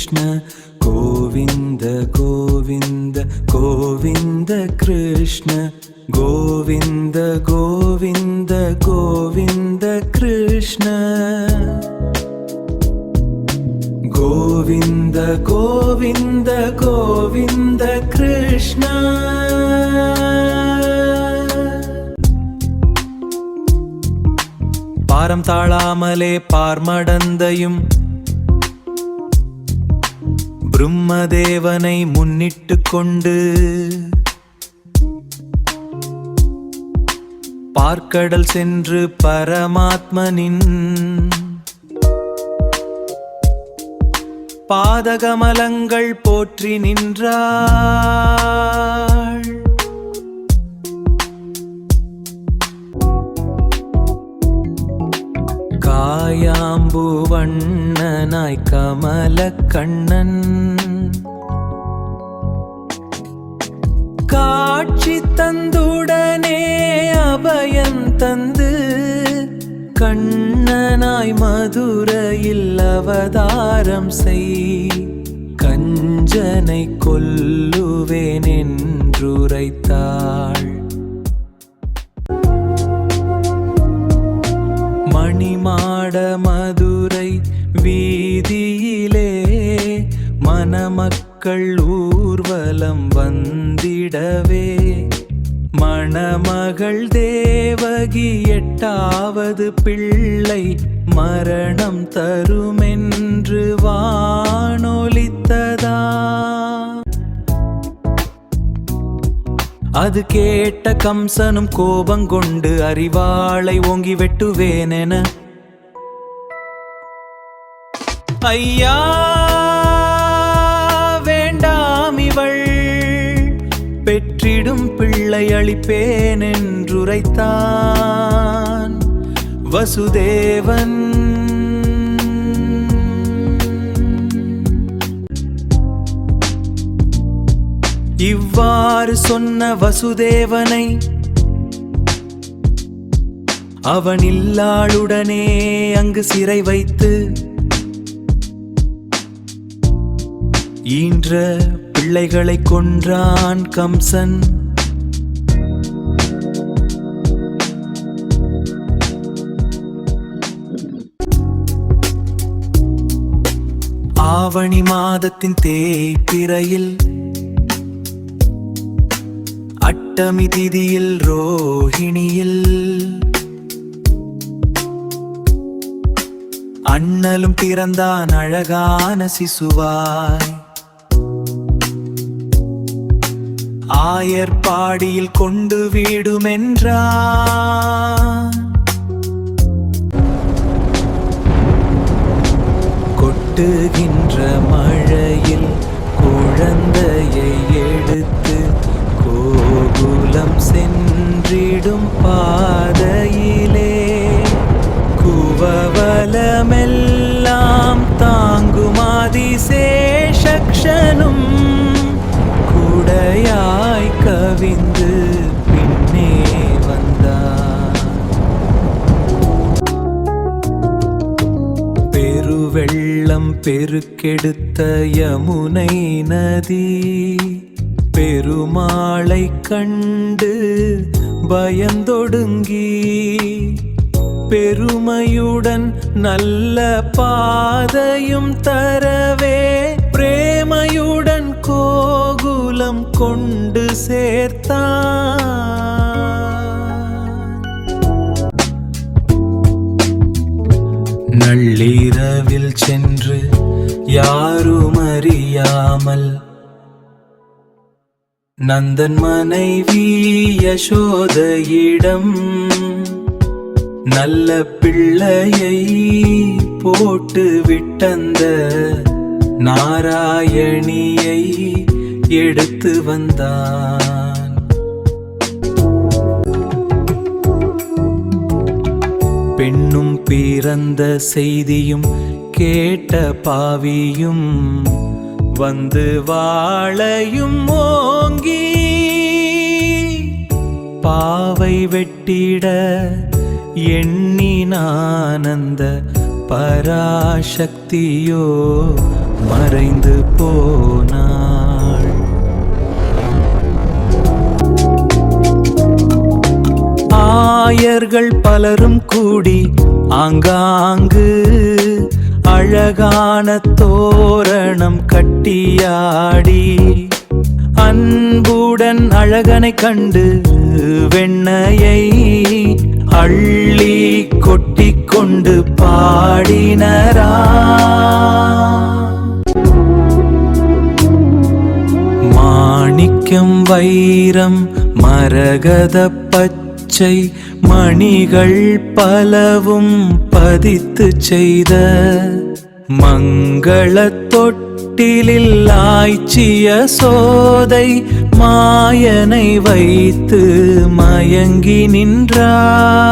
कृष्ण गोविन्द गोविन्द गोविन्द कृष्ण गोविन्द गोविन्द गोविन्द कृष्ण गोविन्द गोविन्द गोविन्द कृष्ण பாரம் தாழாமலே பார்மடந்தையும் பிரம்மதேவனை முன்னிட்டு கொண்டு பார்க்கடல் சென்று பரமாத்மனின் பாதகமலங்கள் போற்றி நின்றாள். காயாம்பு வண்ணனாய் கமல கண்ணன் காட்சி தந்துடனே அபயம் தந்து கண்ணனாய் மதுரையில் அவதாரம் செய் கஞ்சனை கொல்லுவேன் என்றுரைத்தாள். மணிமாட மதுரை வீதியிலே மணமக்கள் ஊர்வலம் வந்திடவே மணமகள் தேவகி 8வது பிள்ளை மரணம் தருமென்று வானொலித்ததா. அது கேட்ட கம்சனும் கோபங்கொண்டு அறிவாளை ஓங்கி வெட்டுவேனென ஐயா வேண்டாம் இவள் பெற்றிடும் பிள்ளை அளிப்பேன் என்றுரைத்தான் வசுதேவன். இவ்வாறு சொன்ன வசுதேவனை அவன் இல்லாளுடனே அங்கு சிறை வைத்து ஈன்ற பிள்ளைகளை கொன்றான் கம்சன். ஆவணி மாதத்தின் தேய்பிறையில் அட்டமி திதியில் ரோஹிணியில் அண்ணலும் பிறந்தான் அழகான சிசுவாய். ஆயர்பாடியில் கொண்டு வீடுமென்றான். கொட்டுகின்ற மழையில் குழந்தையை எடுத்து கோகுலம் சென்றிடும் பாதையிலே குவவலமெல்லாம் தாங்குமாதிசேஷக்ஷனும் குடையாய் கவிந்து பின்னே வந்தார். பெருவெள்ளம் பெருக்கெடுத்த யமுனை நதி பெருமாளை கண்டு பயந்தொடுங்கி பெருமையுடன் நல்ல பாதையும் தரவே பிரேமையுடன் கோகுலம் கொண்டு சேர்த்தான். நள்ளிரவில் சென்று யாரும் அறியாமல் நந்தன் மனைவி யசோதையிடம் நல்ல பிள்ளையை போட்டு விட்டந்த நாராயணியை எடுத்து வந்தான். பெண்ணும் பிறந்த செய்தியும் கேட்ட பாவியும் வந்து வாளையும் ஓங்கி பாவை வெட்டிட எண்ணினானந்த பராசக்தியோ மறைந்து போனாள். ஆயர்கள் பலரும் கூடி ஆங்காங்கு அழகான தோரணம் கட்டியாடி அன்புடன் அழகனை கண்டு வெண்ணையை அள்ளி கொட்டி கொண்டு பாடினரா. மாணிக்கம் வைரம் மரகத பச்சை மணிகள் பலவும் பதித்து செய்த மங்கள தொட்டிலில் ஆய்ச்சிய சோதை மாயனை வைத்து மயங்கி நின்றாள்.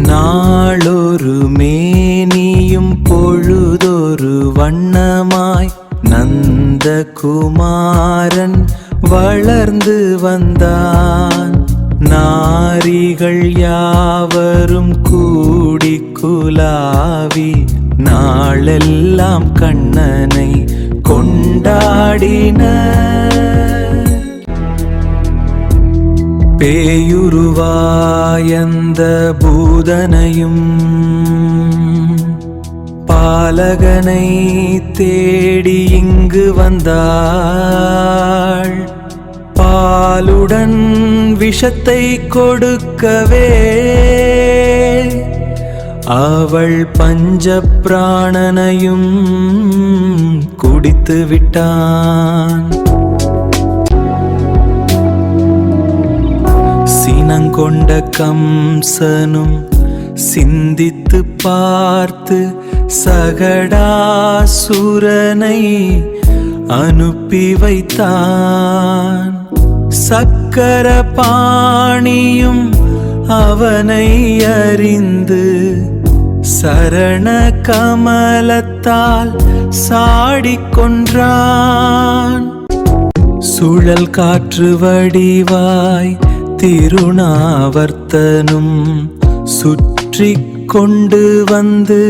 நாளொரு மேனியும் பொழுதொரு வண்ணமாய் நந்தகுமாரன் வளர்ந்து வந்தான். நாரிகள் யாவரும் கூடி குலாவி நாளெல்லாம் கண்ணனை கொண்டாடினர். பேயுருவாயந்த பூதனையும் பாலகனை தேடி இங்கு வந்தாள். பாலுடன் விஷத்தை கொடுக்கவே அவள் பஞ்ச பிராணனையும் குடித்து விட்டான். சினங்கொண்ட கம்சனும் சிந்தித்து பார்த்து சகடாசுரனை அனுப்பி வைத்தான். சக்கர பாணியும் அவனை அறிந்து சரண கமலத்தால் சாடிக்கொன்றான். சுழல் காற்று வடிவாய் திருநாவர்த்தனும் சுற்றி கொண்டு வந்து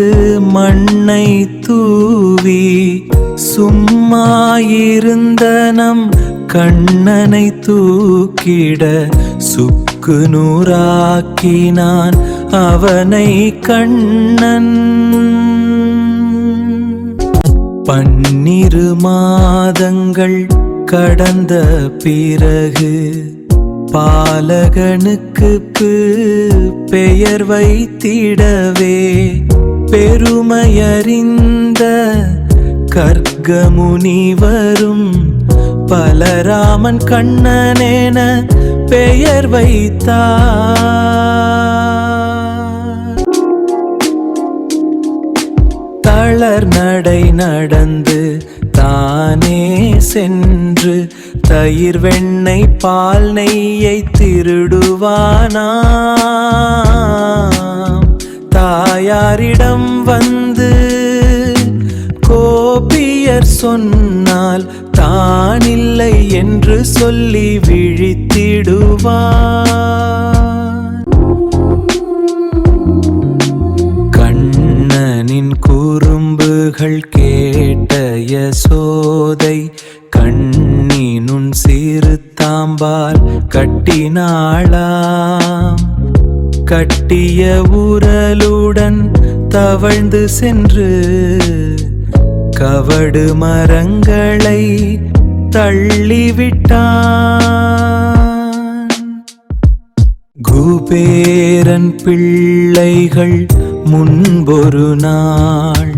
மண்ணை தூவி சும்மாயிருந்த நம் கண்ணனை தூக்கிட சுக்கு நூறாக்கினான் அவனை கண்ணன். 12 மாதங்கள் கடந்த பிறகு பாலகனுக்கு பெயர் வைத்திடவே பெருமையறிந்த கர்க்கமுனிவரும் பலராமன் கண்ணனென பெயர் வைத்தார். தளர் நடை நடந்து தானே சென்று தயிர் வெண்ணெய் பால் நெய்யை திருடுவானாம். தாயாரிடம் வந்து கோபியர் சொன்னால் தானில்லை என்று சொல்லி விழித்திடுவான். கண்ணனின் குறும்புகள் கேட்ட யசோதை கண்ணினுன் சிறு தாம்பால் கட்டினாளாம். கட்டிய உரலுடன் தவழ்ந்து சென்று கவடு மரங்களை தள்ளிவிட்டான். குபேரன் பிள்ளைகள் முன்பொரு நாள்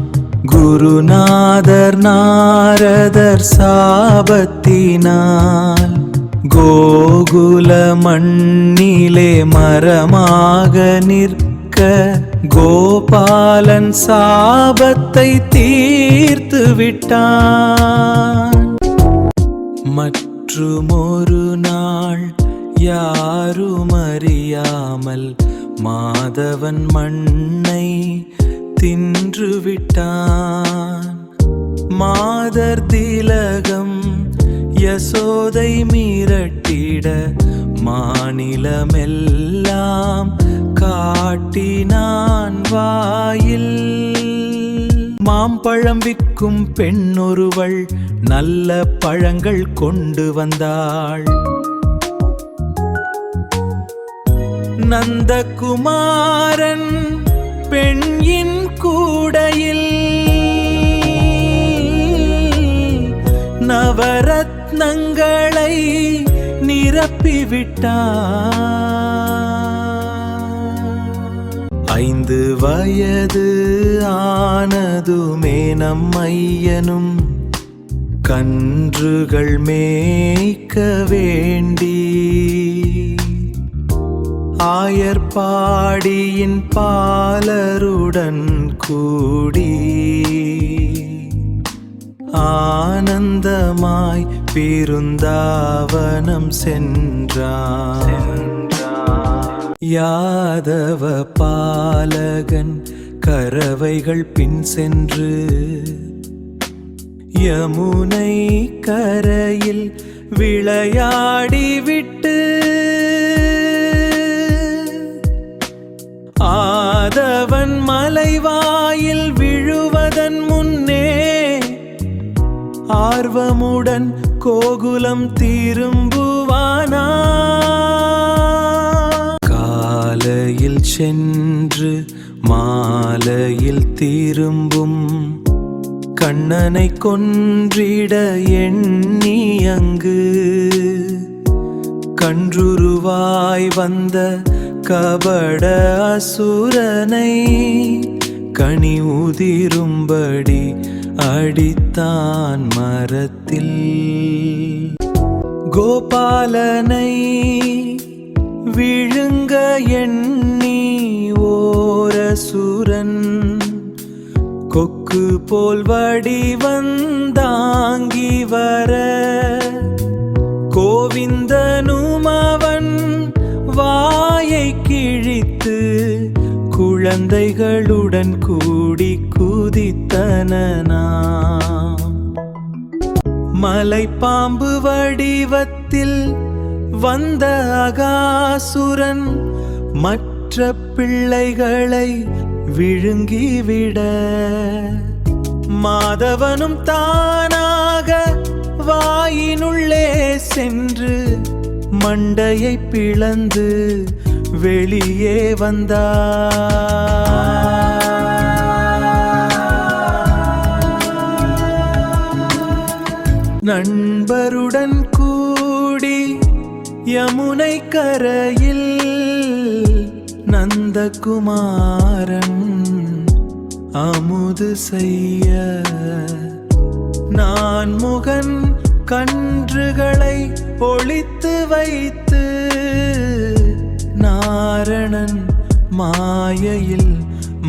குருநாதர் நாரதர் சாபத்தினால் கோகுல மண்ணிலே மரமாக நிற்க கோபாலன் சாபத்தை தீர்த்து விட்டான். மற்றுமொரு நாள் யாரும் அறியாமல் மாதவன் மண்ணை தின்று விட்டான். மாதர் திலகம் யசோதை மிரட்டிட மாநிலமெல்லாம் காட்டினான் வாயில். மாம்பழம் விற்கும் பெண்ணொருவள் நல்ல பழங்கள் கொண்டு வந்தாள். நந்தகுமாரன் பெண்ணின் கூடையில் நவரத்னங்களை நிரப்பிவிட்டார். 5 வயது ஆனதுமே நம் ஐயனும் கன்றுகள் மேய்க்க வேண்டி ஆயர்பாடியின் பாலருடன் கூடி ஆனந்தமாய் பிருந்தாவனம் சென்றான். யாதவ பாலகன் கரவைகள் பின் சென்று யமுனை கரையில் விளையாடிவிட்டு ஆதவன் மலைவாயில் விழுவதன் முன்னே ஆர்வமுடன் கோகுலம் திரும்புவானா. காலையில் சென்று மாலையில் திரும்பும் கண்ணனை கொன்றிட எண்ணி அங்கு கன்றுருவாய் வந்த கபட அசுரனை கனி உதிரும்படி அடித்தான் மரத்தில். கோபாலனை விழுங்க எண்ணி ஓரசுரன் கொக்கு போல் வடி வந்தாங்கி வர கோவிந்தனும் அவன் வாயை கிழித்து குழந்தைகளுடன் கூடி குதித்தனாம். மலைப்பாம்பு வடிவத்தில் வந்த அகாசுரன் மற்ற பிள்ளைகளை விழுங்கிவிட மாதவனும் தானாக வாயினுள்ளே சென்று மண்டையை பிளந்து வெளியே வந்தார். நண்பருடன் கூடி யமுனை கரையில் நந்தகுமாரன் அமுது செய்ய நான் முகன் கன்றுகளை ஒளித்து வைத்து நாரணன் மாயையில்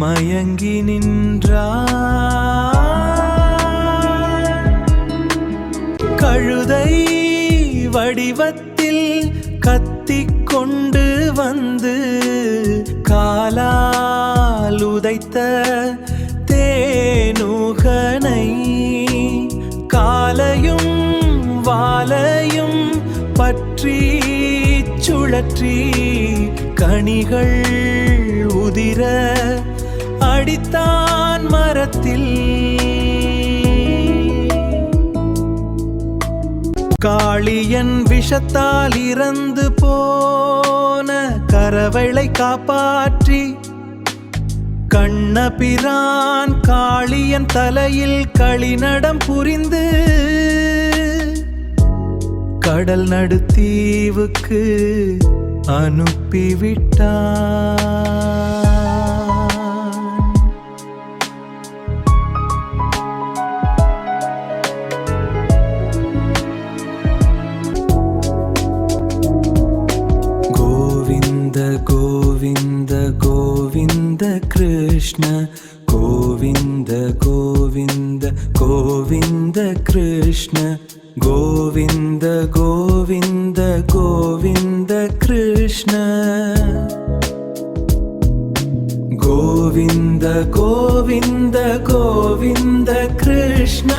மயங்கி நின்றார். கழுதை வடிவத்தில் கத்திக் கொண்டு வந்து காலால் உதைத்த தேனுகனை காலையும் வாலையும் பற்றி சுழற்றி கனிகள் உதிர அடித்தான் மரத்தில். காளியன் விஷத்தால் இறந்து போன கரவளை காப்பாற்றி கண்ணபிரான் காளியன் தலையில் களிநடம் புரிந்து கடல் நடுத்தீவுக்கு அனுப்பிவிட்டான். கோவிந்த கோவிந்த கிருஷ்ண கோவிந்த கோவிந்த கோவிந்த கிருஷ்ண கோவிந்த கோவிந்த கோவிந்த கிருஷ்ண கோவிந்த கோவிந்த கோவிந்த கிருஷ்ண